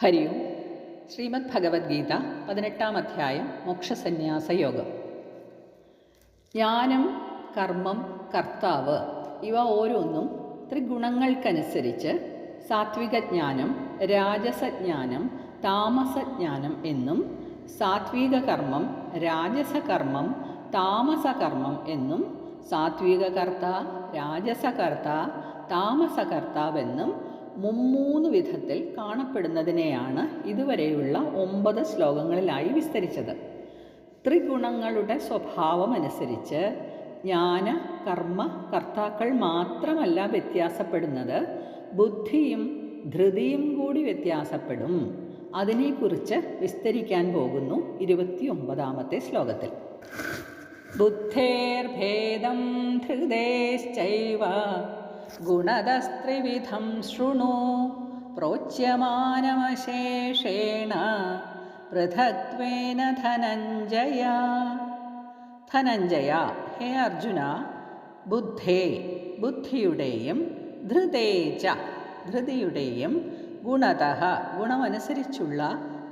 ഹരി ഓം. ശ്രീമദ് ഭഗവത്ഗീത 18-ാം അധ്യായം മോക്ഷസന്യാസയോഗം. ജ്ഞാനം, കർമ്മം, കർത്താവ് ഇവ ഓരോന്നും ത്രിഗുണങ്ങൾക്കനുസരിച്ച് സാത്വിക ജ്ഞാനം, രാജസജ്ഞാനം, താമസജ്ഞാനം എന്നും സാത്വിക കർമ്മം, രാജസകർമ്മം, താമസകർമ്മം എന്നും സാത്വിക കർത്ത, രാജസകർത്ത, താമസകർത്താവെന്നും മുമ്മൂന്ന് വിധത്തിൽ കാണപ്പെടുന്നതിനെയാണ് ഇതുവരെയുള്ള 9 ശ്ലോകങ്ങളിലായി വിസ്തരിച്ചത്. ത്രിഗുണങ്ങളുടെ സ്വഭാവമനുസരിച്ച് ജ്ഞാന, കർമ്മ, കർത്താക്കൾ മാത്രമല്ല വ്യത്യാസപ്പെടുന്നത്, ബുദ്ധിയും ധൃതിയും കൂടി വ്യത്യാസപ്പെടും. അതിനെക്കുറിച്ച് വിസ്തരിക്കാൻ പോകുന്നു 29-ാമത്തെ ശ്ലോകത്തിൽ. ബുദ്ധേർഭേദം ധൃതേശ്ചൈവ ഗുണതസ്ത്രിവിധം ശൃണു പ്രോച്യമാനമശേഷേണ പൃഥക്ത്വേന ധനഞ്ജയ. ധനഞ്ജയ, ഹേ അർജുന, ബുദ്ധേ ബുദ്ധിയുടെയും ധൃതേച ധൃതിയുടെയും ഗുണതഃ ഗുണമനുസരിച്ചുള്ള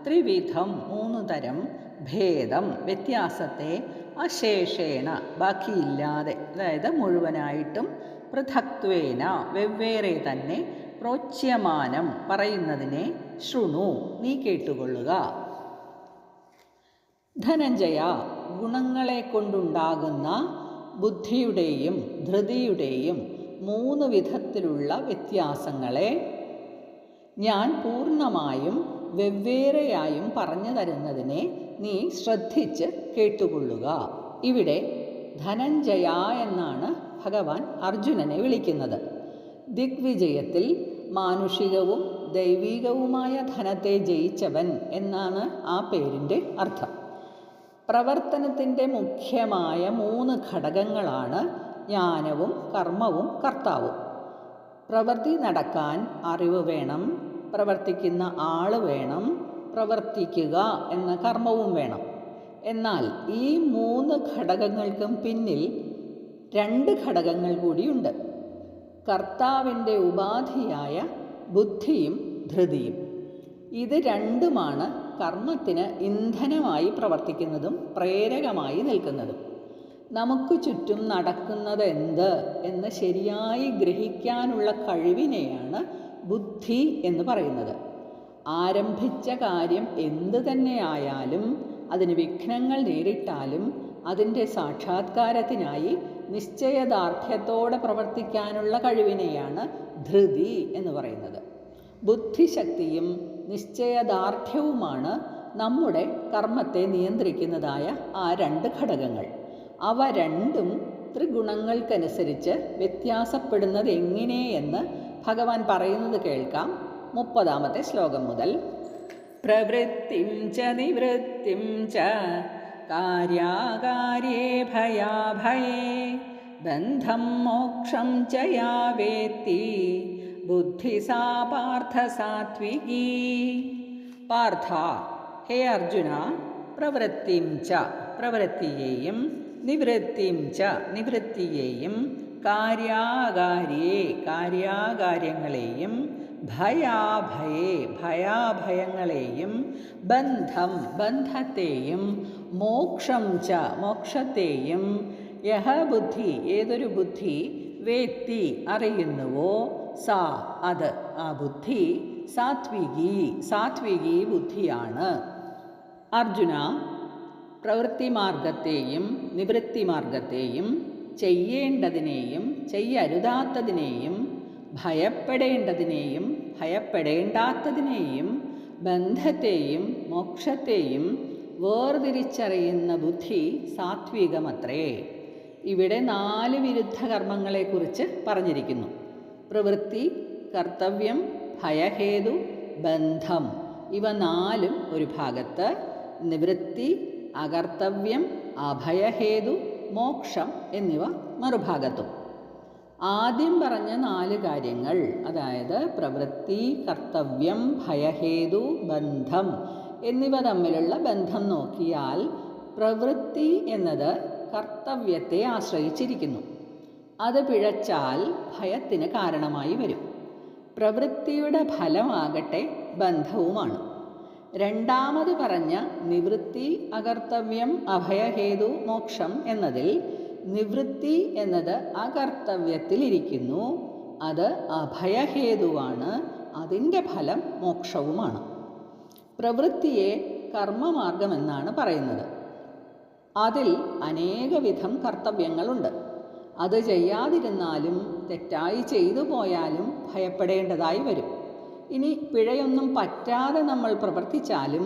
ത്രിവിധം 3 തരം ഭേദം വ്യത്യാസത്തെ അശേഷേണ ബാക്കിയില്ലാതെ, അതായത് മുഴുവനായിട്ടും, പൃഥക്ത്വേന വെവ്വേറെ തന്നെ, പ്രോച്യമാനം പറയുന്നതിനെ, ശൃണു നീ കേട്ടുകൊള്ളുക. ധനഞ്ജയ, ഗുണങ്ങളെ കൊണ്ടുണ്ടാകുന്ന ബുദ്ധിയുടെയും ധൃതിയുടെയും 3 വിധത്തിലുള്ള വ്യത്യാസങ്ങളെ ഞാൻ പൂർണ്ണമായും വെവ്വേറെയായും പറഞ്ഞു തരുന്നതിനെ നീ ശ്രദ്ധിച്ച് കേട്ടുകൊള്ളുക. ഇവിടെ ധനഞ്ജയ എന്നാണ് ഭഗവാൻ അർജുനനെ വിളിക്കുന്നത്. ദിഗ്വിജയത്തിൽ മാനുഷികവും ദൈവികവുമായ ധനത്തെ ജയിച്ചവൻ എന്നാണ് ആ പേരിൻ്റെ അർത്ഥം. പ്രവർത്തനത്തിൻ്റെ മുഖ്യമായ 3 ഘടകങ്ങളാണ് ജ്ഞാനവും കർമ്മവും കർത്താവും. പ്രവൃത്തി നടക്കാൻ അറിവ് വേണം, പ്രവർത്തിക്കുന്ന ആൾ വേണം, പ്രവർത്തിക്കുക എന്ന കർമ്മവും വേണം. എന്നാൽ ഈ 3 ഘടകങ്ങൾക്കും പിന്നിൽ 2 ഘടകങ്ങൾ കൂടിയുണ്ട്. കർത്താവിൻ്റെ ഉപാധിയായ ബുദ്ധിയും ധൃതിയും. ഇത് രണ്ടുമാണ് കർമ്മത്തിന് ഇന്ധനമായി പ്രവർത്തിക്കുന്നതും പ്രേരകമായി നിൽക്കുന്നതും. നമുക്ക് ചുറ്റും നടക്കുന്നത് എന്ത് എന്ന് ശരിയായി ഗ്രഹിക്കാനുള്ള കഴിവിനെയാണ് ബുദ്ധി എന്ന് പറയുന്നത്. ആരംഭിച്ച കാര്യം എന്ത് തന്നെയായാലും, അതിന് വിഘ്നങ്ങൾ നേരിട്ടാലും അതിൻ്റെ സാക്ഷാത്കാരത്തിനായി നിശ്ചയദാർഢ്യത്തോടെ പ്രവർത്തിക്കാനുള്ള കഴിവിനെയാണ് ധൃതി എന്ന് പറയുന്നത്. ബുദ്ധിശക്തിയും നിശ്ചയദാർഢ്യവുമാണ് നമ്മുടെ കർമ്മത്തെ നിയന്ത്രിക്കുന്നതായ ആ 2 ഘടകങ്ങൾ. അവ രണ്ടും ത്രിഗുണങ്ങൾക്കനുസരിച്ച് വ്യത്യാസപ്പെടുന്നത് എങ്ങനെയെന്ന് ഭഗവാൻ പറയുന്നത് കേൾക്കാം. 30-ാമത്തെ ശ്ലോകം മുതൽ. പ്രവൃത്തിം ച നിവൃത്തിം ച കാര്യാകാര്യേ ഭയാഭയേ ബന്ധം മോക്ഷം ച യാ വേത്തി ബുദ്ധി സാ പാർത്ഥ സാത്വികീ. പാർത്ഥ, ഹേ അർജുന, പ്രവൃത്തിം ച പ്രവൃത്തിയെയും നിവൃത്തിം ച നിവൃത്തിയെയും കാര്യാകാര്യേ കാര്യാകാര്യങ്ങളെയും ഭയാഭയേ ഭയാഭയങ്ങളെയും ബന്ധം ബന്ധത്തെയും മോക്ഷം ച മോക്ഷത്തെയും യഹ ബുദ്ധി ഏതൊരു ബുദ്ധി വേത്തി അറിയുന്നുവോ സാ അത് ആ ബുദ്ധി സാത്വികി സാത്വികി ബുദ്ധിയാണ്. അർജുന, പ്രവൃത്തി മാർഗത്തെയും നിവൃത്തി മാർഗത്തെയും ചെയ്യേണ്ടതിനെയും ചെയ്യരുതാത്തതിനെയും ഭയപ്പെടേണ്ടതിനെയും ഭയപ്പെടേണ്ടാത്തതിനെയും ബന്ധത്തെയും മോക്ഷത്തെയും വേർതിരിച്ചറിയുന്ന ബുദ്ധി സാത്വികമത്രേ. ഇവിടെ 4 വിരുദ്ധ കർമ്മങ്ങളെക്കുറിച്ച് പറഞ്ഞിരിക്കുന്നു. പ്രവൃത്തി, കർത്തവ്യം, ഭയഹേതു, ബന്ധം ഇവ 4 ഒരു ഭാഗത്ത്, നിവൃത്തി, അകർത്തവ്യം, അഭയഹേതു, മോക്ഷം എന്നിവ മറുഭാഗത്തും. ആദ്യം പറഞ്ഞ 4 കാര്യങ്ങൾ, അതായത് പ്രവൃത്തി, കർത്തവ്യം, ഭയഹേതു, ബന്ധം എന്നിവ തമ്മിലുള്ള ബന്ധം നോക്കിയാൽ പ്രവൃത്തി എന്നത് കർത്തവ്യത്തെ ആശ്രയിച്ചിരിക്കുന്നു. അത് പിഴച്ചാൽ ഭയത്തിന് കാരണമായി വരും. പ്രവൃത്തിയുടെ ഫലമാകട്ടെ ബന്ധവുമാണ്. രണ്ടാമത് പറഞ്ഞ നിവൃത്തി അകർത്തവ്യം അഭയഹേതു മോക്ഷം എന്നതിൽ നിവൃത്തി എന്നത് അകർത്തവ്യത്തിലിരിക്കുന്നു, അത് അഭയഹേതുവാണ്, അതിൻ്റെ ഫലം മോക്ഷവുമാണ്. പ്രവൃത്തിയെ കർമ്മമാർഗമെന്നാണ് പറയുന്നത്. അതിൽ അനേകവിധം കർത്തവ്യങ്ങളുണ്ട്. അത് ചെയ്യാതിരുന്നാലും തെറ്റായി ചെയ്തു പോയാലും ഭയപ്പെടേണ്ടതായി വരും. ഇനി പിഴയൊന്നും പറ്റാതെ നമ്മൾ പ്രവർത്തിച്ചാലും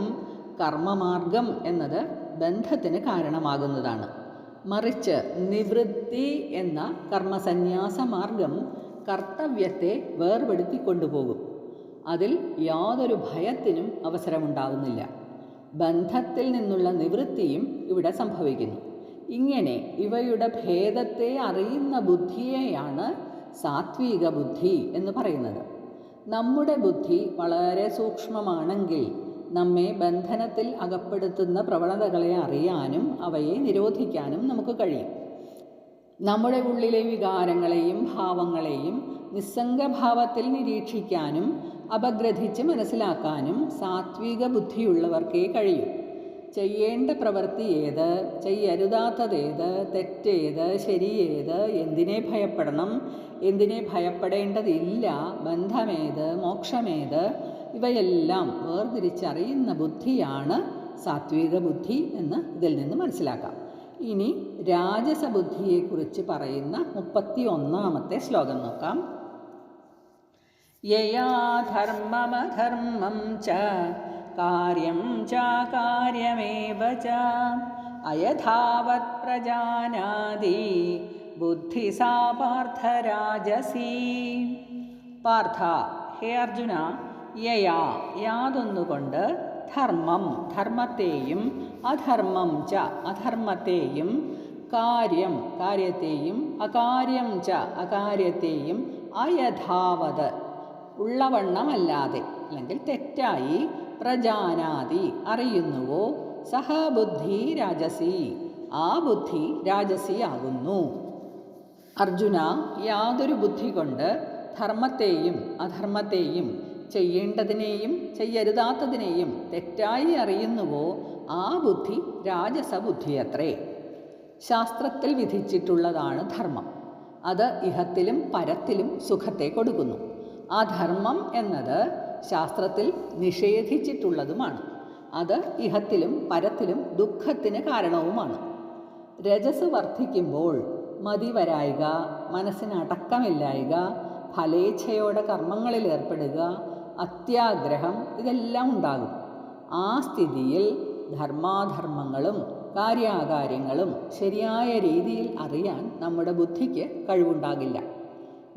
കർമ്മമാർഗം എന്നത് ബന്ധത്തിന് കാരണമാകുന്നതാണ്. മറിച്ച് നിവൃത്തി എന്ന കർമ്മസന്യാസ മാർഗം കർത്തവ്യത്തെ വേർപെടുത്തിക്കൊണ്ടുപോകും. അതിൽ യാതൊരു ഭയത്തിനും അവസരമുണ്ടാകുന്നില്ല. ബന്ധത്തിൽ നിന്നുള്ള നിവൃത്തിയും ഇവിടെ സംഭവിക്കുന്നു. ഇങ്ങനെ ഇവയുടെ ഭേദത്തെ അറിയുന്ന ബുദ്ധിയെയാണ് സാത്വിക ബുദ്ധി എന്ന് പറയുന്നത്. നമ്മുടെ ബുദ്ധി വളരെ സൂക്ഷ്മമാണെങ്കിൽ നമ്മെ ബന്ധനത്തിൽ അകപ്പെടുത്തുന്ന പ്രവണതകളെ അറിയാനും അവയെ നിരോധിക്കാനും നമുക്ക് കഴിയും. നമ്മുടെ ഉള്ളിലെ വികാരങ്ങളെയും ഭാവങ്ങളെയും നിസ്സംഗഭാവത്തിൽ നിരീക്ഷിക്കാനും അപഗ്രഥിച്ച് മനസ്സിലാക്കാനും സാത്വിക ബുദ്ധിയുള്ളവർക്കേ കഴിയൂ. ചെയ്യേണ്ട പ്രവൃത്തി ഏത്, ചെയ്യരുതാത്തതേത്, തെറ്റേത്, ശരിയേത്, എന്തിനെ ഭയപ്പെടണം, എന്തിനെ ഭയപ്പെടേണ്ടതില്ല, ബന്ധമേത്, മോക്ഷമേത്, ഇവയെല്ലാം വേർതിരിച്ചറിയുന്ന ബുദ്ധിയാണ് സാത്വിക ബുദ്ധി എന്ന് ഇതിൽ നിന്ന് മനസ്സിലാക്കാം. ഇനി രാജസബുദ്ധിയെക്കുറിച്ച് പറയുന്ന 31-ാമത്തെ ശ്ലോകം നോക്കാം. യയാ ധർമ്മമധർമ്മം ച കാര്യം ചാകാര്യമേവ ച അയഥാവത് പ്രജാനാതി ബുദ്ധി സാ പാർത്ഥരാജസി. പാർത്ഥ, ഹേ അർജുന, യയാ യാതൊന്നുകൊണ്ട് ധർമ്മം ധർമ്മത്തെയും അധർമ്മം ച അധർമ്മത്തെയും കാര്യം കാര്യത്തെയും അകാര്യം ച അകാര്യത്തെയും അയഥാവത് ഉള്ളവണ്ണമല്ലാതെ അല്ലെങ്കിൽ തെറ്റായി പ്രജാനാതി അറിയുന്നുവോ സഹ ബുദ്ധി രാജസി, ആ ബുദ്ധി രാജസിയാകുന്നു. അർജുന, യാതൊരു ബുദ്ധി കൊണ്ട് ധർമ്മത്തെയും അധർമ്മത്തെയും ചെയ്യേണ്ടതിനെയും ചെയ്യരുതാത്തതിനെയും തെറ്റായി അറിയുന്നുവോ ആ ബുദ്ധി രാജസബുദ്ധിയത്രേ. ശാസ്ത്രത്തിൽ വിധിച്ചിട്ടുള്ളതാണ് ധർമ്മം. അത് ഇഹത്തിലും പരത്തിലും സുഖത്തെ കൊടുക്കുന്നു. ആ ധർമ്മം എന്നത് ശാസ്ത്രത്തിൽ നിഷേധിച്ചിട്ടുള്ളതുമാണ്. അത് ഇഹത്തിലും പരത്തിലും ദുഃഖത്തിന് കാരണവുമാണ്. രജസ് വർദ്ധിക്കുമ്പോൾ മതിവരായിക, മനസ്സിന് അടക്കമില്ലായിക, ഫലേച്ഛയോടെ കർമ്മങ്ങളിൽ ഏർപ്പെടുക, അത്യാഗ്രഹം, ഇതെല്ലാം ഉണ്ടാകും. ആ സ്ഥിതിയിൽ ധർമാധർമ്മങ്ങളും കാര്യാകാര്യങ്ങളും ശരിയായ രീതിയിൽ അറിയാൻ നമ്മുടെ ബുദ്ധിക്ക് കഴിവുണ്ടാകില്ല.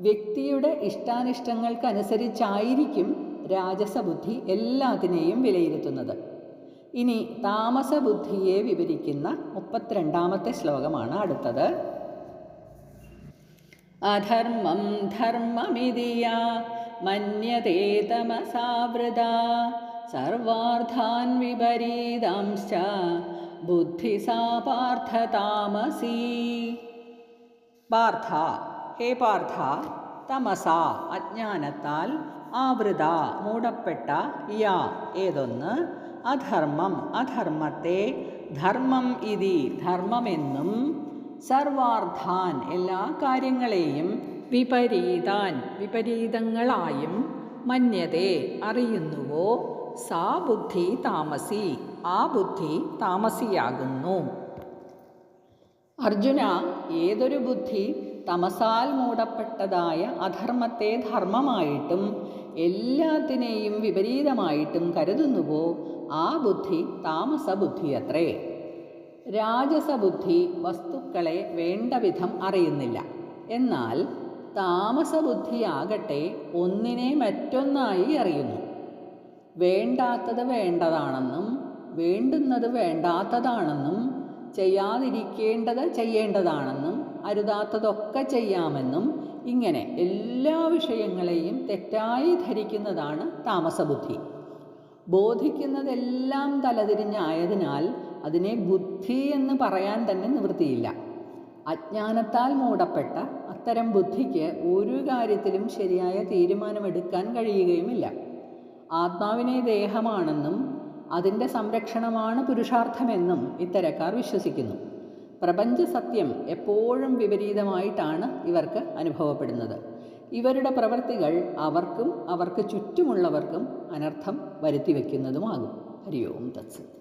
വ്യക്തിയുടെ ഇഷ്ടാനിഷ്ടങ്ങൾക്കനുസരിച്ചായിരിക്കും രാജസബുദ്ധി എല്ലാത്തിനെയും വിലയിരുത്തുന്നത്. ഇനി താമസബുദ്ധിയെ വിവരിക്കുന്ന 32-ാമത്തെ ശ്ലോകമാണ് അടുത്തത്. അധർമ്മം ധർമ്മമിതി യാ മന്യതേ തമസാവൃതാ സർവാർത്ഥാൻ വിപരീതാംശ്ച ബുദ്ധി സാ പാർത്ഥ താമസി. പാർത്ഥ, ഹേ പാർത്ഥ, തമസ അജ്ഞാനത്താൽ ആവൃത മൂടപ്പെട്ട യാ ഏതൊന്ന് അധർമ്മം അധർമ്മത്തെ ധർമ്മം ഇതി ധർമ്മമെന്നും സർവാർത്ഥാൻ എല്ലാ കാര്യങ്ങളെയും വിപരീതാൻ വിപരീതങ്ങളായും മന്യതേ അറിയുന്നുവോ സാ ബുദ്ധി താമസി, ആ ബുദ്ധി താമസിയാകുന്നു. അർജുന, ഏതൊരു ബുദ്ധി തമസാൽ മൂടപ്പെട്ടതായ അധർമ്മത്തെ ധർമ്മമായിട്ടും എല്ലാത്തിനെയും വിപരീതമായിട്ടും കരുതുന്നുവോ ആ ബുദ്ധി താമസബുദ്ധിയത്രേ. രാജസബുദ്ധി വസ്തുക്കളെ വേണ്ട വിധം അറിയുന്നില്ല. എന്നാൽ താമസബുദ്ധിയാകട്ടെ ഒന്നിനെ മറ്റൊന്നായി അറിയുന്നു. വേണ്ടാത്തത് വേണ്ടതാണെന്നും വേണ്ടുന്നത് വേണ്ടാത്തതാണെന്നും ചെയ്യാതിരിക്കേണ്ടത് ചെയ്യേണ്ടതാണെന്നും അരുതാത്തതൊക്കെ ചെയ്യാമെന്നും ഇങ്ങനെ എല്ലാ വിഷയങ്ങളെയും തെറ്റായി ധരിക്കുന്നതാണ് താമസബുദ്ധി. ബോധിക്കുന്നതെല്ലാം തലതിരിഞ്ഞായതിനാൽ അതിനെ ബുദ്ധി എന്ന് പറയാൻ തന്നെ നിവൃത്തിയില്ല. അജ്ഞാനത്താൽ മൂടപ്പെട്ട അത്തരം ബുദ്ധിക്ക് ഒരു കാര്യത്തിലും ശരിയായ തീരുമാനമെടുക്കാൻ കഴിയുകയുമില്ല. ആത്മാവിനെ ദേഹമാണെന്നും അതിൻ്റെ സംരക്ഷണമാണ് പുരുഷാർത്ഥമെന്നും ഇത്തരക്കാർ വിശ്വസിക്കുന്നു. പ്രപഞ്ച സത്യം എപ്പോഴും വിപരീതമായിട്ടാണ് ഇവർക്ക് അനുഭവപ്പെടുന്നത്. ഇവരുടെ പ്രവൃത്തികൾ അവർക്കും അവർക്ക് ചുറ്റുമുള്ളവർക്കും അനർത്ഥം വരുത്തിവെക്കുന്നതുമാകും. ഹരി ഓം തത്സത്.